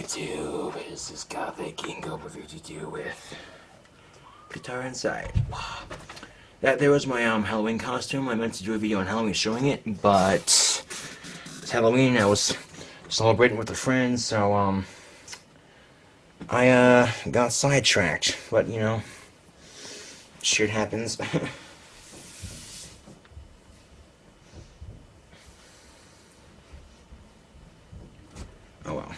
YouTube? This is Gothic Gingo with you with Guitar Inside. That there was my Halloween costume. I meant to do a video on Halloween showing it, but it's Halloween. I was celebrating with a friend, so I got sidetracked. But you know, shit happens. Oh well.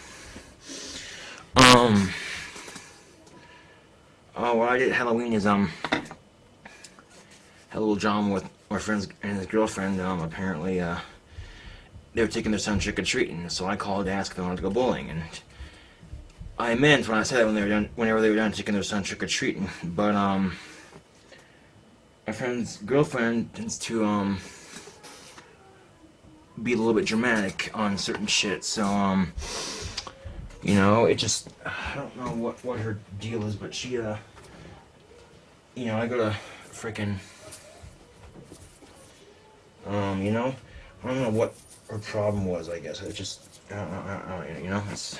What I did at Halloween is had a little drama with my friends and his girlfriend. Apparently they were taking their son trick-or-treating, so I called to ask if they wanted to go bowling, and I meant when I said that whenever they were done taking their son trick-or-treating, but my friend's girlfriend tends to be a little bit dramatic on certain shit, so you know, it just, I don't know what her deal is, but she you know, I go to freaking you know, I don't know what her problem was. I guess it just, I don't, you know, it's,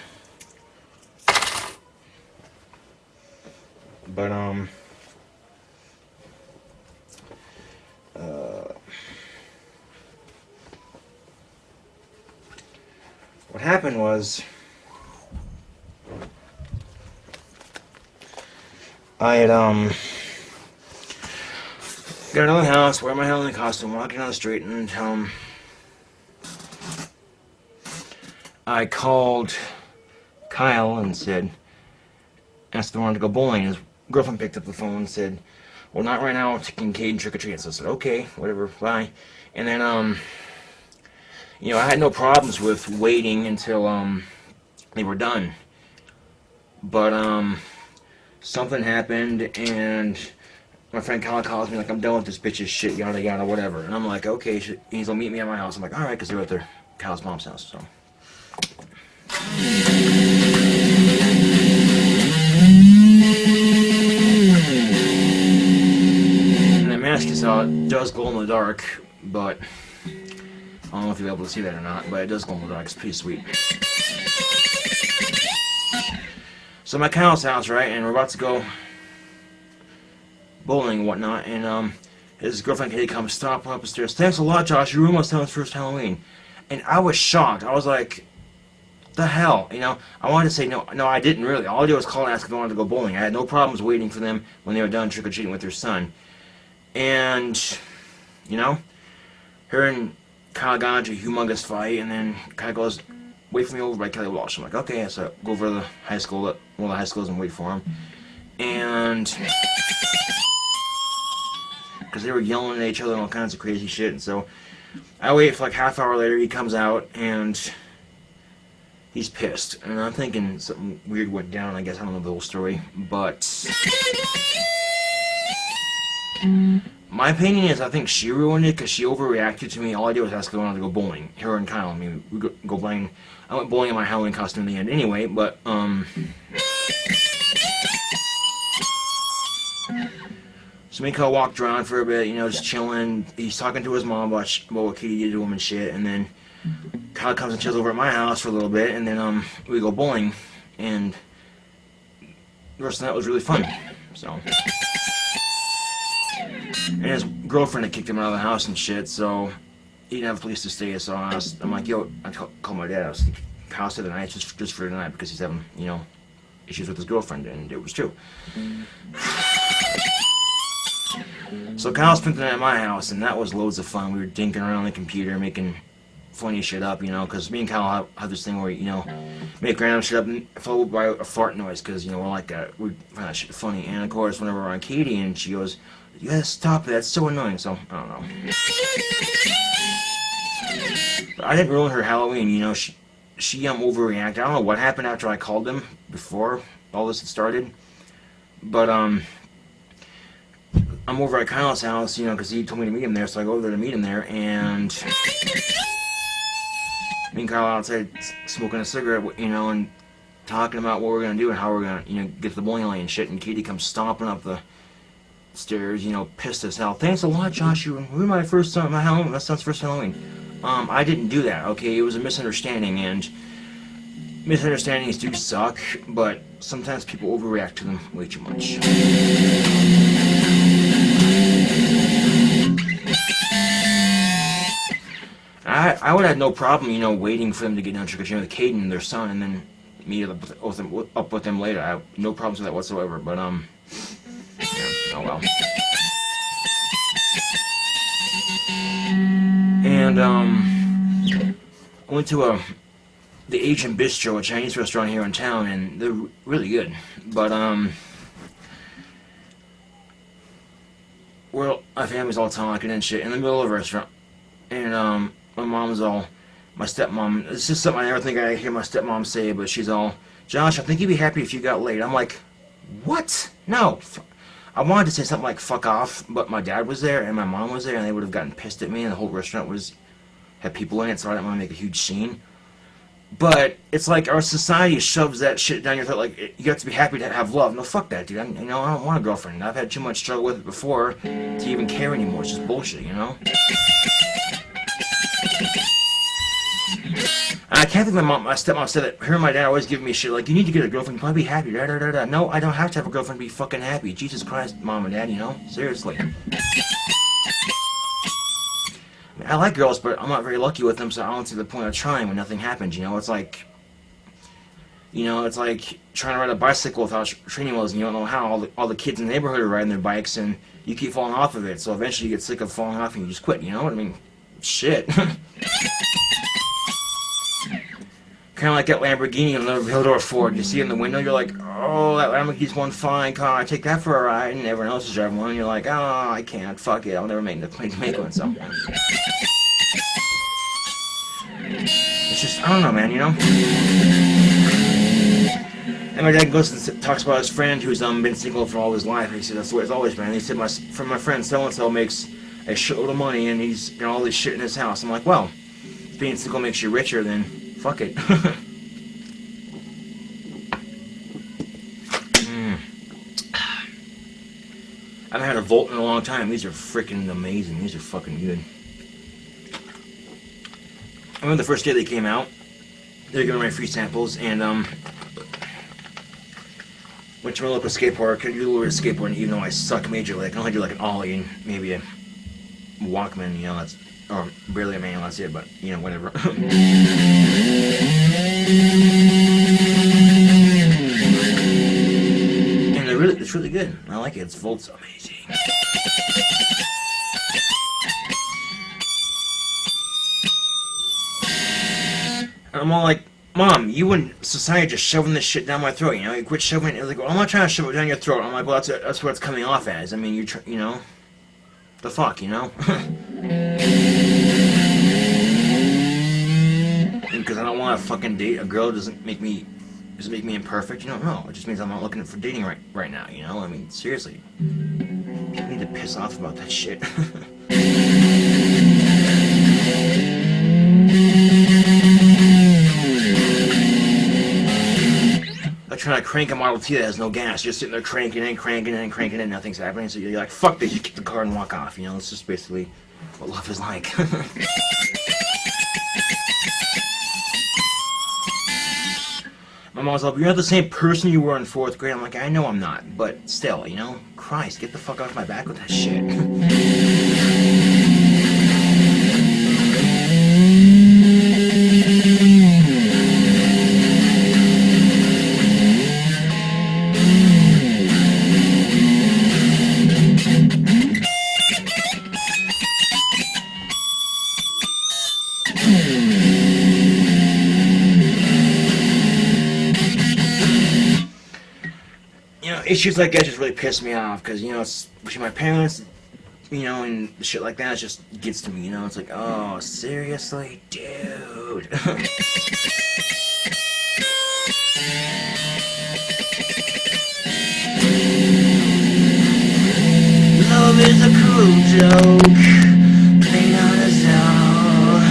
but what happened was I had got another house, wearing my Halloween costume, walking down the street, and I called Kyle and said, asked if they wanted to go bowling. His girlfriend picked up the phone and said, well, not right now, I'm taking Caden trick-or-treating. So I said, okay, whatever, bye. And then, you know, I had no problems with waiting until, they were done. But, something happened, and my friend Kyle calls me like, I'm done with this bitch's shit, yada yada, whatever. And I'm like, okay, he's gonna meet me at my house. I'm like, alright, because they're at their Kyle's mom's house, so. And that mask you saw, it does glow in the dark, but I don't know if you'll be able to see that or not, but it does glow in the dark. It's pretty sweet. So I'm at Kyle's house, right, and we're about to go bowling and whatnot, and his girlfriend Katie comes stopping up the stairs. Thanks a lot, Josh. You ruined my son's first Halloween. And I was shocked. I was like, the hell, you know? I wanted to say no, I didn't really. All I did was call and ask if they wanted to go bowling. I had no problems waiting for them when they were done trick-or-treating with their son. And, you know, her and Kyle got into a humongous fight, and then Kyle goes, wait for me over by Kelly Walsh. I'm like, okay, so I go over to the high school, one of the high schools, and wait for him. And because they were yelling at each other and all kinds of crazy shit, and so I wait for like half hour later. He comes out and he's pissed, and I'm thinking something weird went down. I guess I don't know the whole story, but my opinion is I think she ruined it because she overreacted to me. All I did was ask if they wanted to go bowling. Her and Kyle. I mean, we go bowling. I went bowling in my Halloween costume in the end anyway, but so me and Kyle walked around for a bit, you know, just chilling. He's talking to his mom about what Katie did to him and shit, and then Kyle comes and chills over at my house for a little bit, and then we go bowling, and the rest of that was really fun. So, and his girlfriend had kicked him out of the house and shit, so he didn't have a place to stay. So I'm like, yo, I called my dad. I was like, Kyle stayed the night just for tonight because he's having, you know, issues with his girlfriend, and it was true. So Kyle spent the night at my house, and that was loads of fun. We were dinking around on the computer, making funny shit up, you know, because me and Kyle have this thing where, you know, make random shit up and followed by a fart noise, because, you know, we're like that. We find that shit funny. And, of course, whenever we're on Katie, and she goes, you gotta stop it, that's so annoying. So, I don't know. But I didn't ruin her Halloween, you know. She overreacted. I don't know what happened after I called them before all this had started. But, I'm over at Kyle's house, you know, because he told me to meet him there, so I go over there to meet him there, and me and Kyle outside smoking a cigarette, you know, and talking about what we're going to do and how we're going to, you know, get to the bowling alley and shit, and Katie comes stomping up the stairs, you know, pissed as hell. Thanks a lot, Josh, you ruined my son's first Halloween. I didn't do that, okay? It was a misunderstanding, and misunderstandings do suck, but sometimes people overreact to them way too much. I would have no problem, waiting for them to get down trick-or-treating with Caden and their son, and then meet up with them later. I have no problems with that whatsoever, but, yeah, oh well. And, I went to the Asian Bistro, a Chinese restaurant here in town, and they're really good. But, my family's all talking and shit in the middle of the restaurant. And, my stepmom, this is something I never think I hear my stepmom say, but she's all, Josh, I think you'd be happy if you got laid. I'm like, what? No. I wanted to say something like, fuck off, but my dad was there and my mom was there, and they would have gotten pissed at me, and the whole restaurant had people in it, so I didn't want to make a huge scene. But it's like our society shoves that shit down your throat, like, you have to be happy to have love. No, fuck that, dude. I don't want a girlfriend. I've had too much struggle with it before to even care anymore. It's just bullshit, I can't think my stepmom said that her and my dad always give me shit like, you need to get a girlfriend, you probably be happy, da da da da. No, I don't have to have a girlfriend to be fucking happy. Jesus Christ, mom and dad, seriously. I like girls, but I'm not very lucky with them, so I don't see the point of trying when nothing happens, It's like, it's like trying to ride a bicycle without training wheels, and you don't know how. All the kids in the neighborhood are riding their bikes, and you keep falling off of it, so eventually you get sick of falling off and you just quit, you know what I mean? Shit. Kind of like that Lamborghini and the Hilldorf Ford. You see it in the window, you're like, oh, that Lamborghini's one fine car. I take that for a ride, and everyone else is driving one, and you're like, oh, I can't. Fuck it. I'll never make one. So it's just, I don't know, man. And my dad goes and talks about his friend who's been single for all his life. He said that's the way it's always been. And he said my friend so and so makes a shitload of money, and he's got all this shit in his house. I'm like, well, if being single makes you richer, then fuck it. I haven't had a Volt in a long time. These are freaking amazing. These are fucking good. I remember the first day they came out, they were giving away free samples, and went to my local skate park. I do a little bit of skateboarding, even though I suck majorly. I can only do like an ollie and maybe a Walkman, that's, or barely a manual, that's it, but, whatever. And it's really good. I like it. Its Volt's amazing. And I'm all like, Mom, you and society just shoving this shit down my throat, You quit shoving it. Like, well, I'm not trying to shove it down your throat. I'm like, well, that's what it's coming off as. I mean, the fuck, Because I don't want to fucking date a girl doesn't make me imperfect. No, it just means I'm not looking for dating right now. I mean, seriously, people need to piss off about that shit. Like trying to crank a Model T that has no gas, just sitting there cranking and nothing's happening. So you're like, fuck this, you kick the car and walk off. It's just basically what love is like. My mom's like, you're not the same person you were in 4th grade. I'm like, I know I'm not, but still, Christ, get the fuck off my back with that shit. Issues like that just really piss me off, because, it's between my parents, and shit like that, it just gets to me, It's like, oh, seriously? Dude. Love is a cruel joke, plain on its own.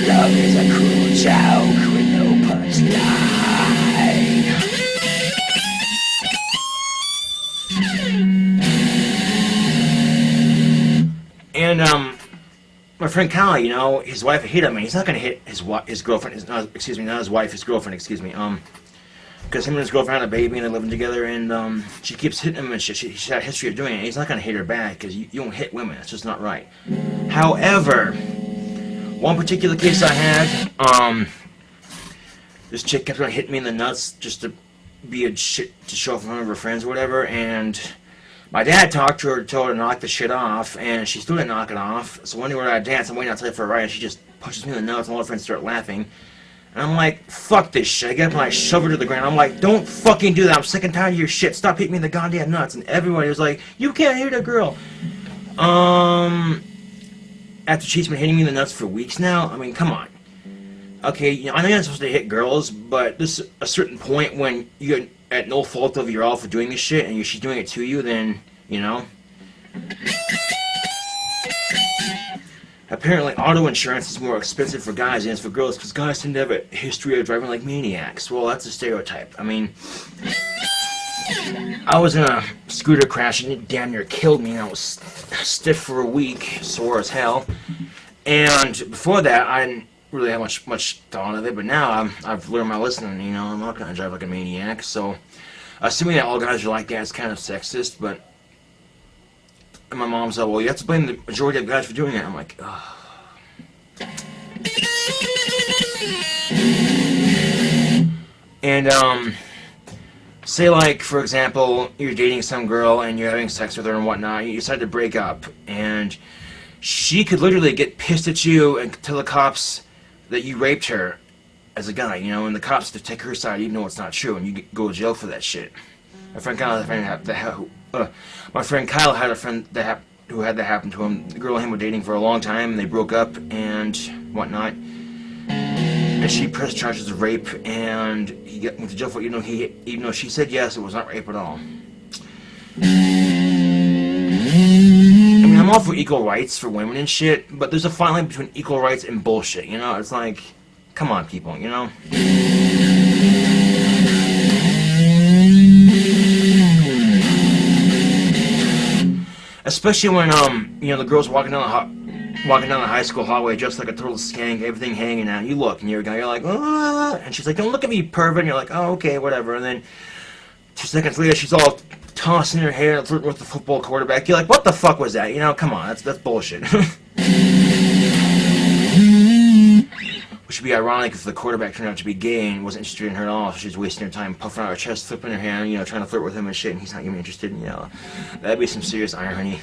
Love is a cruel joke with no punchline. And, my friend Kyle, you know, his wife hit him, and he's not gonna hit his girlfriend. Excuse me, not his wife, his girlfriend. Excuse me. Because him and his girlfriend had a baby and they're living together, and she keeps hitting him and shit. She's had a history of doing it. He's not gonna hit her back because you don't hit women. It's just not right. However, one particular case I had, this chick kept on hitting me in the nuts just to be a shit to show off in front of her friends or whatever, and my dad talked to her, told her to knock the shit off, and she still didn't knock it off. So one day we're at a dance, I'm waiting outside for a ride, and she just punches me in the nuts, and all her friends start laughing. And I'm like, fuck this shit. I get up and I shove her to the ground. I'm like, don't fucking do that. I'm sick and tired of your shit. Stop hitting me in the goddamn nuts. And everybody was like, you can't hit a girl. After she's been hitting me in the nuts for weeks now, I mean, come on. Okay, you know, I know you're not supposed to hit girls, but there's a certain point when you're at no fault of your all for doing this shit, and she's doing it to you, then, you know. Apparently, auto insurance is more expensive for guys than it is for girls, because guys tend to have a history of driving like maniacs. Well, that's a stereotype. I mean, I was in a scooter crash, and it damn near killed me, and I was stiff for a week, sore as hell. And before that, I didn't really have much thought of it, but now I've learned my lesson, and, you know, I'm not going to drive like a maniac, so assuming that all guys are like that is kind of sexist, but and my mom said, well, you have to blame the majority of guys for doing it. I'm like, ugh. And, say like, for example, you're dating some girl and you're having sex with her and whatnot, you decide to break up, and she could literally get pissed at you and tell the cops that you raped her as a guy, you know, and the cops to take her side even though it's not true, and you go to jail for that shit. My friend Kyle had a friend who had that happen to him. The girl and him were dating for a long time, and they broke up and whatnot. And she pressed charges of rape, and he went to jail for it, even though she said yes, it was not rape at all. I mean, I'm all for equal rights for women and shit, but there's a fine line between equal rights and bullshit, you know? It's like, come on, people, you know? Especially when, you know, the girl's walking down the high school hallway just like a total skank, everything hanging out. You look, and you're a guy, you're like, ah, and she's like, don't look at me, pervert, and you're like, oh, okay, whatever, and then 2 seconds later, she's all tossing her hair and flirting with the football quarterback. You're like, what the fuck was that? You know, come on, that's bullshit. Which would be ironic if the quarterback turned out to be gay and wasn't interested in her at all. So she's wasting her time puffing out her chest, flipping her hair, you know, trying to flirt with him and shit, and he's not even interested, you know. That'd be some serious irony.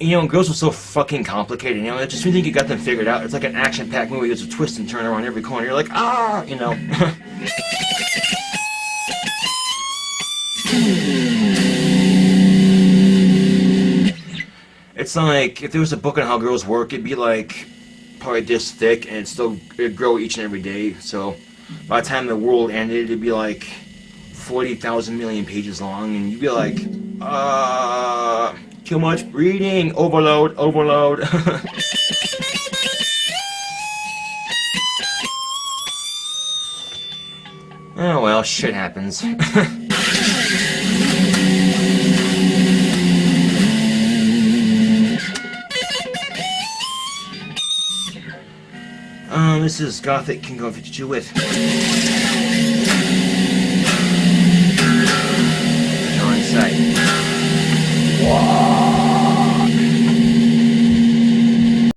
You know, girls are so fucking complicated, you know, it just when you think you got them figured out, it's like an action-packed movie. There's a twist and turn around every corner. You're like, ah, you know. It's like, if there was a book on how girls work, it'd be like, probably this thick, and it'd grow each and every day, so by the time the world ended, it'd be like 40,000 million pages long, and you'd be like, too much reading, overload. Oh well, shit happens. This is Gothic King of 52 with insite. Wow.